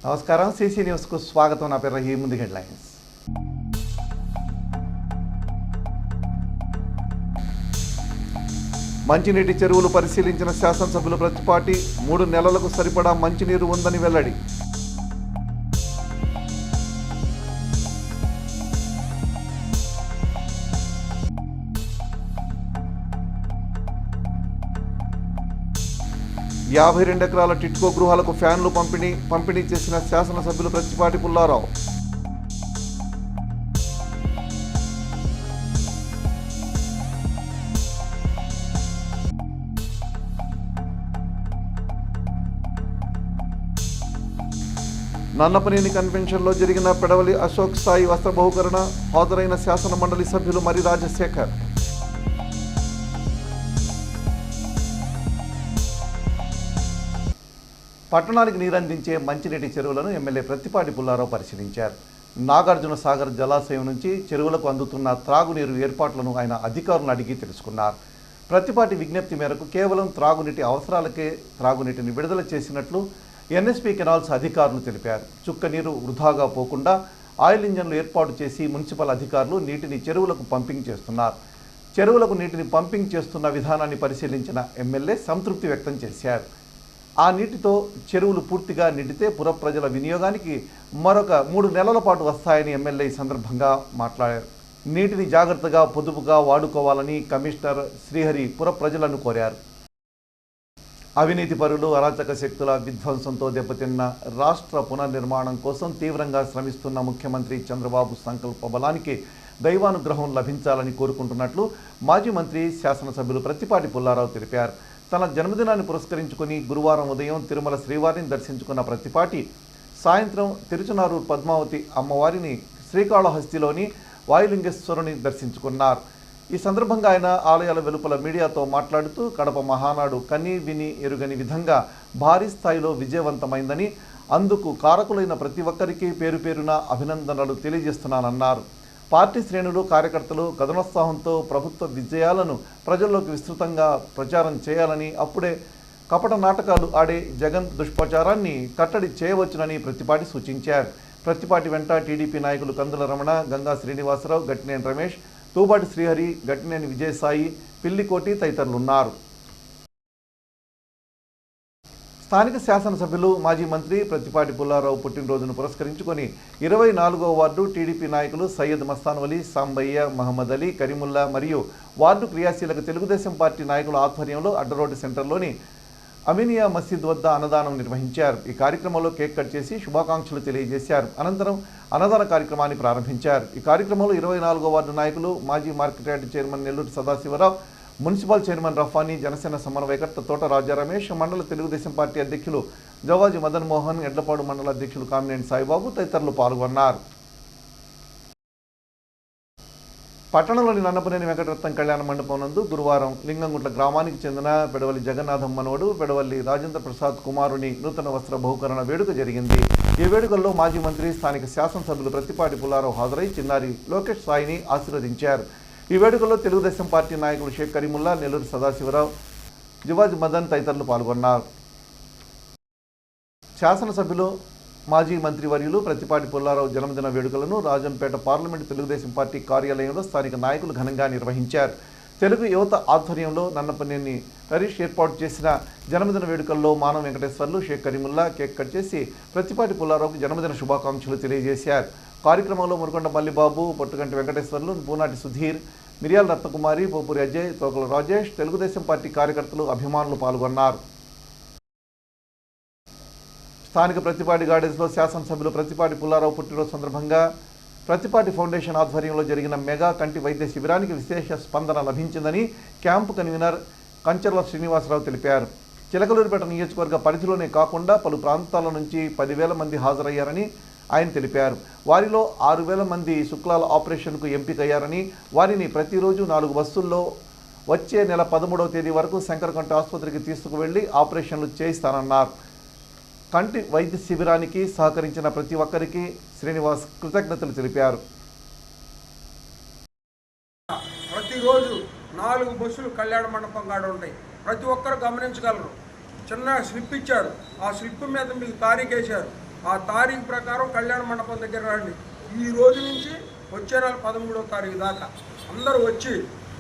నమస్కారం సిసి న్యూస్కు స్వాగతం. నా పేరు రహీం. ముందు హెడ్లైన్స్. మంచినీటి చెరువులు పరిశీలించిన శాసనసభ్యులు ప్రతిపాటి 3 నెలలకు సరిపడా మంచినీరు ఉందని వెల్లడి. యాభై 52 ఎకరాల టిట్కో గృహాలకు ఫ్యాన్లు పంపిణీ చేసిన శాసనసభ్యులు ప్రతిపాటి పుల్లారావు. నన్నపనేని కన్వెన్షన్లో జరిగిన పెడవలి అశోక్ సాయి వస్త్ర బహుకరణ హాజరైన శాసన మండలి సభ్యులు మరి రాజశేఖర్. పట్టణానికి నీరందించే మంచినీటి చెరువులను ఎమ్మెల్యే ప్రతిపాటి పుల్లారావు పరిశీలించారు. నాగార్జున సాగర్ జలాశయం నుంచి చెరువులకు అందుతున్న త్రాగునీరు ఏర్పాట్లను ఆయన అధికారులను అడిగి తెలుసుకున్నారు. ప్రతిపాటి విజ్ఞప్తి మేరకు కేవలం త్రాగునీటి అవసరాలకే త్రాగునీటిని విడుదల చేసినట్లు ఎన్ఎస్పీ కెనాల్స్ అధికారులు తెలిపారు. చుక్క నీరు వృధాగా పోకుండా ఆయిల్ ఇంజన్లు ఏర్పాటు చేసి మున్సిపల్ అధికారులు నీటిని చెరువులకు పంపింగ్ చేస్తున్నారు. చెరువులకు నీటిని పంపింగ్ చేస్తున్న విధానాన్ని పరిశీలించిన ఎమ్మెల్యే సంతృప్తి వ్యక్తం చేశారు. ఆ నీటితో చెరువులు పూర్తిగా నిండితే పుర ప్రజల వినియోగానికి మరొక 3 నెలల పాటు వస్తాయని ఎమ్మెల్యే ఈ సందర్భంగా మాట్లాడారు. నీటిని జాగ్రత్తగా పొదుపుగా వాడుకోవాలని కమిషనర్ శ్రీహరి పుర ప్రజలను కోరారు. అవినీతి పరులు అరాచక శక్తుల విధ్వంసంతో దెబ్బతిన్న రాష్ట్ర పునర్నిర్మాణం కోసం తీవ్రంగా శ్రమిస్తున్న ముఖ్యమంత్రి చంద్రబాబు సంకల్ప బలానికి దైవానుగ్రహం లభించాలని కోరుకుంటున్నట్లు మాజీ మంత్రి శాసనసభ్యులు ప్రతిపాటి పుల్లారావు తెలిపారు. తన జన్మదినాన్ని పురస్కరించుకుని గురువారం ఉదయం తిరుమల శ్రీవారిని దర్శించుకున్న ప్రతిపాటి సాయంత్రం తిరుచనారు పద్మావతి అమ్మవారిని శ్రీకాళహస్తిలోని వాయులింగేశ్వరుని దర్శించుకున్నారు. ఈ సందర్భంగా ఆయన ఆలయాల వెలుపల మీడియాతో మాట్లాడుతూ కడప మహానాడు కని విని ఎరుగని విధంగా భారీ స్థాయిలో విజయవంతమైందని, అందుకు కారకులైన ప్రతి ఒక్కరికి పేరు పేరున అభినందనలు తెలియజేస్తున్నానన్నారు. పార్టీ శ్రేణులు కార్యకర్తలు కథనోత్సాహంతో ప్రభుత్వ విజయాలను ప్రజల్లోకి విస్తృతంగా ప్రచారం చేయాలని, అప్పుడే కపట నాటకాలు ఆడే జగన్ దుష్ప్రచారాన్ని కట్టడి చేయవచ్చునని ప్రతిపాటి సూచించారు. ప్రతిపాటి వెంట టీడీపీ నాయకులు కందుల రమణ, గంగా శ్రీనివాసరావు, గట్టినేని రమేష్, తూబాటి శ్రీహరి, గట్టినేని విజయసాయి, పిల్లికోటి తదితరులున్నారు. స్థానిక శాసనసభ్యులు మాజీ మంత్రి ప్రతిపాటి పుల్లారావు పుట్టినరోజును పురస్కరించుకొని 24వ వార్డు టీడీపీ నాయకులు సయ్యద్ మస్తాన్ వలీ, సాంబయ్య, మహమ్మద్ అలీ, కరీముల్లా మరియు వార్డు క్రియాశీలక తెలుగుదేశం పార్టీ నాయకుల ఆధ్వర్యంలో అడ్డరోడ్డు సెంటర్లోని అమీనియా మసీద్ వద్ద అన్నదానం నిర్వహించారు. ఈ కార్యక్రమంలో కేక్ కట్ చేసి శుభాకాంక్షలు తెలియజేశారు. అనంతరం అన్నదాన కార్యక్రమాన్ని ప్రారంభించారు. ఈ కార్యక్రమంలో 24వ వార్డు నాయకులు మాజీ market yard chairman Nellore Sadasiva Rao, municipal chairman Rafani, Janasena సమన్వయకర్త తోట రాజా రమేష్, మండల తెలుగుదేశం పార్టీ అధ్యక్షులు జవాజీ మదన్ మోహన్, ఎడ్లపాడు మండల అధ్యక్షులు కామినేని సాయిబాబు తదితరులు పాల్గొన్నారు. పట్టణంలోని నన్నపనేని వెంకటరత్నం కళ్యాణ మండపం నందు గురువారం లింగంగుంట్ల గ్రామానికి చెందిన పెడవలి జగన్నాథం మనవడు పెడవల్లి రాజేంద్ర ప్రసాద్ కుమారుని నూతన వస్త్ర బహుకరణ వేడుక జరిగింది. ఈ వేడుకల్లో మాజీ మంత్రి స్థానిక శాసనసభ్యులు ప్రతిపాటి పుల్లారావు హాజరై చిన్నారి లోకేష్ సాయిని ఆశీర్వదించారు. ఈ వేడుకల్లో తెలుగుదేశం పార్టీ నాయకులు షేక్ కరీముల్లా, నెల్లూరు సదాశివరావు, జవాజ్ మదన్ తదితరులు పాల్గొన్నారు. శాసనసభ్యులు మాజీ మంత్రివర్యులు ప్రతిపాటి పుల్లారావు జన్మదిన వేడుకలను రాజంపేట పార్లమెంటు తెలుగుదేశం పార్టీ కార్యాలయంలో స్థానిక నాయకులు ఘనంగా నిర్వహించారు. తెలుగు యువత ఆధ్వర్యంలో నన్నపనేని హరీష్ ఏర్పాటు చేసిన జన్మదిన వేడుకల్లో మానవ వెంకటేశ్వర్లు, షేక్ కరీముల్లా కేక్ కట్ చేసి ప్రతిపాటి పుల్లారావుకు జన్మదిన శుభాకాంక్షలు తెలియజేశారు. కార్యక్రమంలో మురకొండ మల్లిబాబు, పొట్టుగంటి వెంకటేశ్వర్లు, పూనాటి సుధీర్, మిరియాల రత్నకుమారి, పోపూరి అజయ్, తోకల రాజేష్, తెలుగుదేశం పార్టీ కార్యకర్తలు, అభిమానులు పాల్గొన్నారు. స్థానిక ప్రతిపాటి గార్డెన్స్లో శాసనసభ్యులు ప్రతిపాటి పుల్లారావు పుట్టినరోజు సందర్భంగా ప్రతిపాటి ఫౌండేషన్ ఆధ్వర్యంలో జరిగిన మెగా కంటి వైద్య శిబిరానికి విశేష స్పందన లభించిందని క్యాంపు కన్వీనర్ కంచర్ల శ్రీనివాసరావు తెలిపారు. చిలకలూరిపేట నియోజకవర్గ పరిధిలోనే కాకుండా పలు ప్రాంతాల నుంచి 10,000 మంది హాజరయ్యారని ఆయన తెలిపారు. వారిలో 6,000 మంది శుక్లాల ఆపరేషన్కు ఎంపికయ్యారని, వారిని ప్రతిరోజు 4 బస్సుల్లో వచ్చే నెల 13వ తేదీ వరకు శంకరకంటి ఆసుపత్రికి తీసుకువెళ్లి ఆపరేషన్లు చేయిస్తానన్నారు. కంటి వైద్య శిబిరానికి సహకరించిన ప్రతి ఒక్కరికి శ్రీనివాస్ కృతజ్ఞతలు తెలిపారు. ప్రతిరోజు 4 బస్సులు కళ్యాణ మండపం కాడ ఉంటాయి. ప్రతి ఒక్కరు గమనించగలరు. చిన్న స్లిప్ ఇచ్చారు, ఆ స్లిప్ మీద మీకు తారీఖు వేశారు. ఆ తారీఖు ప్రకారం కళ్యాణ మండపం దగ్గర రండి. ఈ రోజు నుంచి వచ్చే నెల 13వ తారీఖు దాకా అందరూ వచ్చి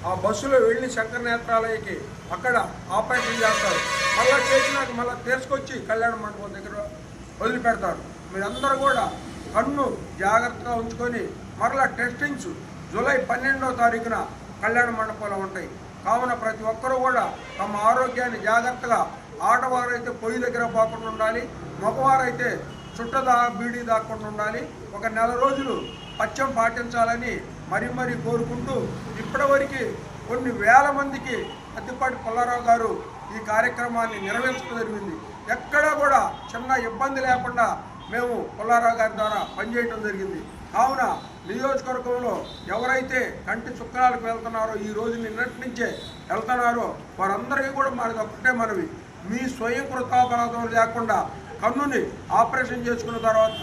ఆ బస్సులో వెళ్ళి శంకర నేత్రాలయకి అక్కడ ఆపరేషన్ చేస్తారు. మళ్ళీ చేసినాక మళ్ళీ తీసుకొచ్చి కళ్యాణ మండపం దగ్గర వదిలిపెడతారు. మీరందరూ కూడా కన్ను జాగ్రత్తగా ఉంచుకొని మరలా టెస్టింగ్స్ జూలై 12వ తారీఖున కళ్యాణ మండపంలో ఉంటాయి. కావున ప్రతి ఒక్కరూ కూడా తమ ఆరోగ్యాన్ని జాగ్రత్తగా, ఆడవారైతే పొయ్యి దగ్గర పోకుండా ఉండాలి, మగవారైతే బీడీ దాక్కుండా ఉండాలి. ఒక నెల రోజులు పథ్యం పాటించాలని మరీ కోరుకుంటూ ఇప్పటివరకు కొన్ని వేల మందికి ప్రత్తిపాటి పుల్లారావు గారు ఈ కార్యక్రమాన్ని నిర్వహించడం జరిగింది. ఎక్కడా కూడా చిన్న ఇబ్బంది లేకుండా మేము పుల్లారావు గారి ద్వారా పనిచేయడం జరిగింది. కావున నియోజకవర్గంలో ఎవరైతే కంటి చుక్కలకు వెళ్తున్నారో, ఈ రోజు నిన్నటి నుంచే వెళ్తున్నారో వారందరికీ కూడా మనది ఒకటే మనవి, మీ స్వయం కృతాపరాధం లేకుండా కన్నుని ఆపరేషన్ చేసుకున్న తర్వాత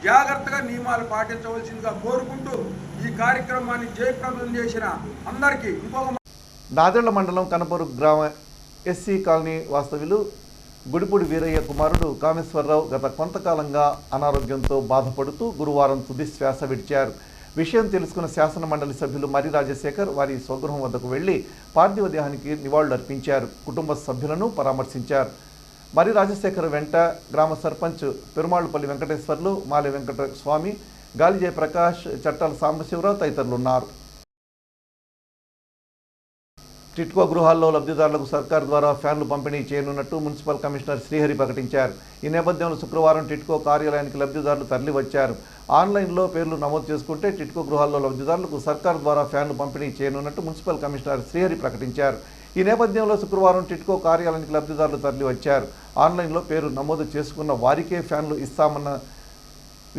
జాగ్రత్తగా నియమాలు పాటించవలసిందిగా కోరుకుంటూ ఈ కార్యక్రమాన్ని జయప్రదం చేసిన అందరికీ నాదెళ్ల మండలం కనపూరు గ్రామ ఎస్సీ కాలనీ వాస్తవ్యులు గుడిపూడి వీరయ్య కుమారుడు కామేశ్వరరావు గత కొంతకాలంగా అనారోగ్యంతో బాధపడుతూ గురువారం తుది శ్వాస విడిచారు. విషయం తెలుసుకున్న శాసన మండలి సభ్యులు మరి రాజశేఖర్ వారి స్వగృహం వద్దకు వెళ్లి పార్థివ దేహానికి నివాళులర్పించారు. కుటుంబ సభ్యులను పరామర్శించారు. మరి రాజశేఖర్ వెంట గ్రామ సర్పంచ్ పెరుమాళ్లపల్లి వెంకటేశ్వర్లు, మాలె వెంకట స్వామి, గాలి జయప్రకాష్, చట్టాల సాంబశివరావు తదితరులు ఉన్నారు. టిట్కో గృహాల్లో లబ్ధిదారులకు సర్కార్ ద్వారా ఫ్యాన్లు పంపిణీ చేయనున్నట్టు మున్సిపల్ కమిషనర్ శ్రీహరి ప్రకటించారు. ఈ నేపథ్యంలో శుక్రవారం టిట్కో కార్యాలయానికి లబ్ధిదారులు తరలివచ్చారు. ఆన్లైన్లో పేర్లు నమోదు చేసుకుంటే టిట్కో గృహాల్లో లబ్ధిదారులకు సర్కార్ ద్వారా ఫ్యాన్లు పంపిణీ చేయనున్నట్టు మున్సిపల్ కమిషనర్ శ్రీహరి ప్రకటించారు. ఈ నేపథ్యంలో శుక్రవారం టిట్కో కార్యాలయానికి లబ్ధిదారులు తరలివచ్చారు. ఆన్లైన్లో పేరు నమోదు చేసుకున్న వారికే ఫ్యాన్లు ఇస్తామన్న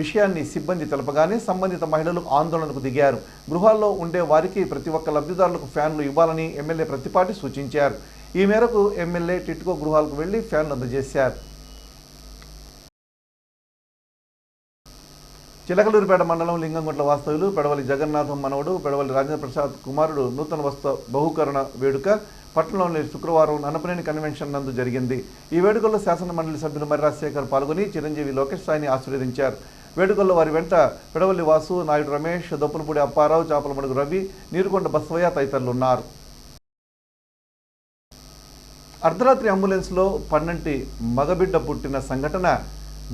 విషయాన్ని సిబ్బంది తెలపగానే సంబంధిత మహిళలు ఆందోళనకు దిగారు. గృహాల్లో ఉండే వారికి ప్రతి ఒక్క లబ్ధిదారులకు ఫ్యాన్లు ఇవ్వాలని ఎమ్మెల్యే ప్రత్తిపాటి సూచించారు. ఈ మేరకు ఎమ్మెల్యే టిట్కో గృహాలకు వెళ్లి ఫ్యాన్లు అందజేశారు. చిలకలూరుపేట మండలం లింగంగుంట్ల వాస్తవ్యులు పెడవలి జగన్నాథం మనవడు పెడవలి రాజేంద్ర ప్రసాద్ కుమారుడు నూతన వస్త్ర బహుకరణ వేడుక పట్టణంలోని శుక్రవారం నన్నపనేని కన్వెన్షన్ నందు జరిగింది. ఈ వేడుకల్లో శాసన మండలి సభ్యులు మరి రాజశేఖర్ పాల్గొని చిరంజీవి లోకేష్ సాయిని ఆశీర్వదించారు. వేడుకల్లో వారి వెంట పెడవల్లి వాసు, నాయుడు రమేష్, దొప్పలపూడి అప్పారావు, చాపలమడుగు రవి, నీరుకొండ బసవయ్య తదితరులు ఉన్నారు. అర్ధరాత్రి అంబులెన్స్లో పన్నంటి మగబిడ్డ పుట్టిన సంఘటన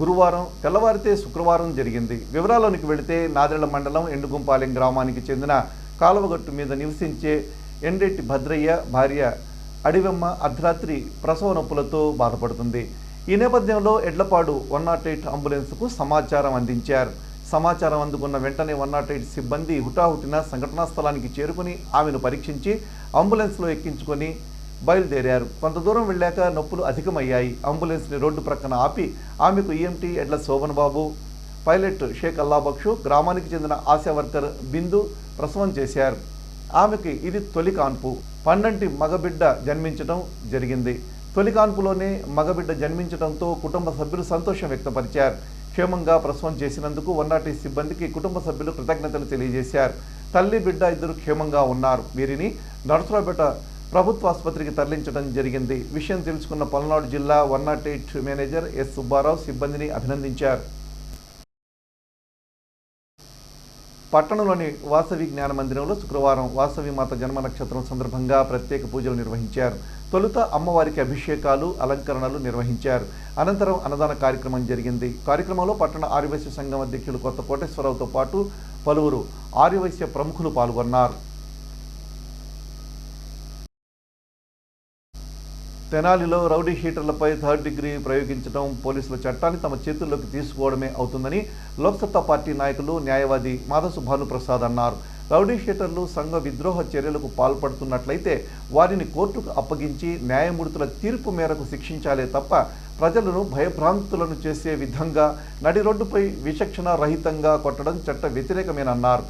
గురువారం తెల్లవారితే శుక్రవారం జరిగింది. వివరాల్లోనికి వెళితే నాదెళ్ల మండలం ఎండుగుంపాలెం గ్రామానికి చెందిన కాలువగట్టు మీద నివసించే ఎండెట్టి భద్రయ్య భార్య అడివెమ్మ అర్ధరాత్రి ప్రసవ నొప్పులతో బాధపడుతుంది. ఈ నేపథ్యంలో ఎడ్లపాడు 108 అంబులెన్స్కు సమాచారం అందించారు. సమాచారం అందుకున్న వెంటనే 108 సిబ్బంది హుటాహుటిన సంఘటనా స్థలానికి చేరుకుని ఆమెను పరీక్షించి అంబులెన్స్లో ఎక్కించుకొని బయలుదేరారు. కొంత దూరం వెళ్ళాక నొప్పులు అధికమయ్యాయి. అంబులెన్స్ని రోడ్డు ప్రక్కన ఆపి ఆమెకు ఈఎంటీ ఎడ్ల శోభన్ బాబు, పైలట్ షేక్ అల్లాబక్షు, గ్రామానికి చెందిన ఆశా వర్కర్ బిందు ప్రసవం చేశారు. ఆమెకి ఇది తొలి కాన్పు. పన్నంటి మగబిడ్డ జన్మించడం జరిగింది. తొలి కాన్పులోనే మగబిడ్డ జన్మించడంతో కుటుంబ సభ్యులు సంతోషం వ్యక్తపరిచారు. క్షేమంగా ప్రసవం చేసినందుకు 108 సిబ్బందికి కుటుంబ సభ్యులు కృతజ్ఞతలు తెలియజేశారు. తల్లి బిడ్డ ఇద్దరు క్షేమంగా ఉన్నారు. వీరిని నర్సరావుపేట ప్రభుత్వ ఆసుపత్రికి తరలించడం జరిగింది. విషయం తెలుసుకున్న పల్నాడు జిల్లా 108 మేనేజర్ ఎస్ సుబ్బారావు సిబ్బందిని అభినందించారు. పట్టణంలోని వాసవి జ్ఞాన మందిరంలో శుక్రవారం వాసవి మాత జన్మ నక్షత్రం సందర్భంగా ప్రత్యేక పూజలు నిర్వహించారు. తొలుత అమ్మవారికి అభిషేకాలు, అలంకరణలు నిర్వహించారు. అనంతరం అన్నదాన కార్యక్రమం జరిగింది. కార్యక్రమంలో పట్టణ ఆర్యవైశ్య సంఘం అధ్యక్షులు కొత్త కోటేశ్వరరావుతో పాటు పలువురు ఆర్యవైశ్య ప్రముఖులు పాల్గొన్నారు. తెనాలిలో రౌడీ షీటర్లపై 3rd డిగ్రీ ప్రయోగించడం పోలీసుల చట్టాన్ని తమ చేతుల్లోకి తీసుకోవడమే అవుతుందని లోక్సత్తా పార్టీ నాయకులు న్యాయవాది మాధసు భానుప్రసాద్ అన్నారు. రౌడీ షీటర్లు సంఘ విద్రోహ చర్యలకు పాల్పడుతున్నట్లయితే వారిని కోర్టుకు అప్పగించి న్యాయమూర్తుల తీర్పు మేరకు శిక్షించాలే తప్ప ప్రజలను భయభ్రాంతులను చేసే విధంగా నడి రోడ్డుపై విచక్షణ రహితంగా కొట్టడం చట్ట వ్యతిరేకమేనన్నారు.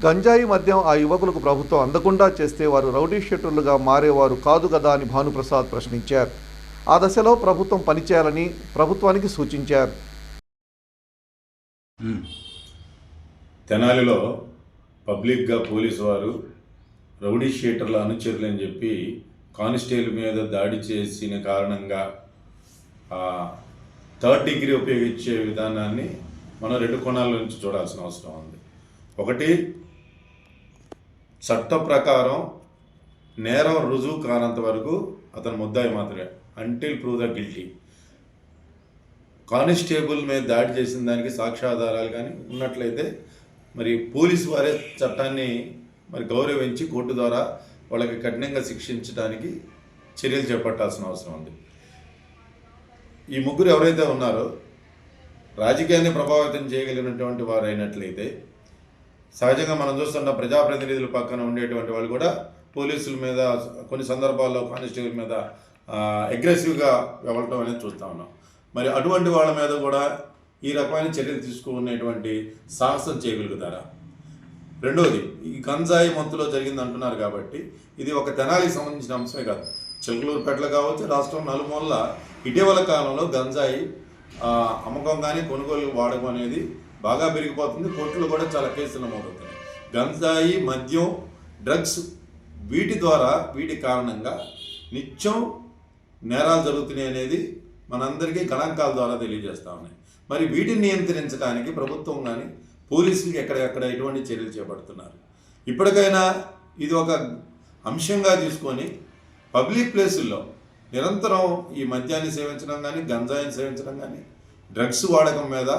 గంజాయి మద్యం ఆ యువకులకు ప్రభుత్వం అందకుండా చేస్తే వారు రౌడీ షీటర్లుగా మారేవారు కాదు కదా అని భానుప్రసాద్ ప్రశ్నించారు. ఆ దశలో ప్రభుత్వం పనిచేయాలని ప్రభుత్వానికి సూచించారు. తెనాలిలో పబ్లిక్గా పోలీసు వారు రౌడీ షీటర్ల అనుచరులని చెప్పి కానిస్టేబుల్ మీద దాడి చేసిన కారణంగా థర్డ్ డిగ్రీ ఉపయోగించే విధానాన్ని మనం రెండు కోణాల నుంచి చూడాల్సిన అవసరం ఉంది. ఒకటి, చట్ట ప్రకారం నేరం రుజువు కానంత వరకు అతను ముద్దాయి మాత్రమే, until prove the guilty. Constable మీద దాడి చేసిన దానికి సాక్ష్యాధారాలు కానీ ఉన్నట్లయితే మరి పోలీసు వారే చట్టాన్ని మరి గౌరవించి కోర్టు ద్వారా వాళ్ళకి కఠినంగా శిక్షించడానికి చర్యలు చేపట్టాల్సిన అవసరం ఉంది. ఈ ముగ్గురు ఎవరైతే ఉన్నారో రాజకీయాన్ని ప్రభావితం చేయగలిగినటువంటి వారు అయినట్లయితే, సహజంగా మనం చూస్తున్న ప్రజాప్రతినిధుల పక్కన ఉండేటువంటి వాళ్ళు కూడా పోలీసుల మీద కొన్ని సందర్భాల్లో కానిస్టేబుల్ మీద అగ్రెసివ్గా వెళ్ళటం అనేది చూస్తూ ఉన్నాం. మరి అటువంటి వాళ్ళ మీద కూడా ఈ రకమైన చర్యలు తీసుకునేటువంటి సాహసం చేయగలుగుతారా? రెండోది, ఈ గంజాయి మత్తులో జరిగింది అంటున్నారు కాబట్టి ఇది ఒక తెనాలికి సంబంధించిన అంశమే కాదు, చిలకలూరుపేటలో కావచ్చు, రాష్ట్రం నలుమూలల ఇటీవల కాలంలో గంజాయి అమ్మకం కానీ కొనుగోలు వాడకం అనేది బాగా పెరిగిపోతుంది. కోర్టులో కూడా చాలా కేసులు నమోదవుతున్నాయి. గంజాయి, మద్యం, డ్రగ్స్ వీటి కారణంగా నిత్యం నేరాలు జరుగుతున్నాయి అనేది మనందరికీ గణాంకాల ద్వారా తెలియజేస్తూ ఉన్నాయి. మరి వీటిని నియంత్రించడానికి ప్రభుత్వం కానీ పోలీసులకి ఎక్కడెక్కడ ఎటువంటి చర్యలు చేపడుతున్నారు? ఇప్పటికైనా ఇది ఒక అంశంగా తీసుకొని పబ్లిక్ ప్లేసుల్లో నిరంతరం ఈ మద్యాన్ని సేవించడం కానీ, గంజాయిని సేవించడం కానీ, డ్రగ్స్ వాడకం మీద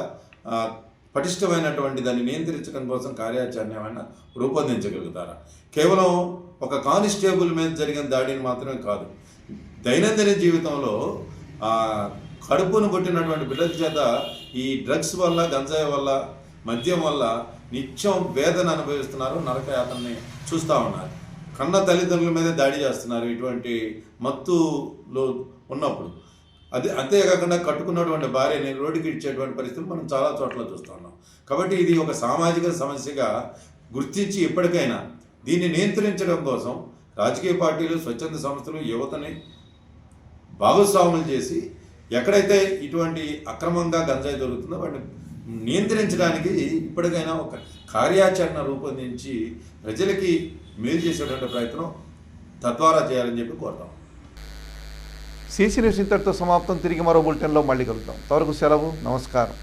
పటిష్టమైనటువంటి దాన్ని నియంత్రించడం కోసం కార్యాచరణ ఏమైనా రూపొందించగలుగుతారా? కేవలం ఒక కానిస్టేబుల్ మీద జరిగిన దాడిని మాత్రమే కాదు, దైనందిన జీవితంలో కడుపును కొట్టినటువంటి బిడ్డల చేత ఈ డ్రగ్స్ వల్ల, గంజాయి వల్ల, మద్యం వల్ల నిత్యం వేదన అనుభవిస్తున్నారు, నరకయాతనని చూస్తూ ఉన్నారు. కన్న తల్లిదండ్రుల మీద దాడి చేస్తున్నారు ఇటువంటి మత్తులో ఉన్నప్పుడు. అంతేకాకుండా కట్టుకున్నటువంటి భార్యని రోడ్డుకి ఇచ్చేటువంటి పరిస్థితులు మనం చాలా చోట్ల చూస్తూ ఉన్నాం. కాబట్టి ఇది ఒక సామాజిక సమస్యగా గుర్తించి ఇప్పటికైనా దీన్ని నియంత్రించడం కోసం రాజకీయ పార్టీలు, స్వచ్ఛంద సంస్థలు యువతని భాగస్వాములు చేసి ఎక్కడైతే ఇటువంటి అక్రమంగా గంజాయి దొరుకుతుందో వాటిని నియంత్రించడానికి ఇప్పటికైనా ఒక కార్యాచరణ రూపొందించి ప్రజలకి మేలు చేసేటువంటి ప్రయత్నం తద్వారా చేయాలని చెప్పి కోరుతాం. సీసీ న్యూస్ ఇంతటితో సమాప్తం. తిరిగి మరో బులెటిన్లో మళ్ళీ కలుద్దాం. అంతవరకు సెలవు. నమస్కారం.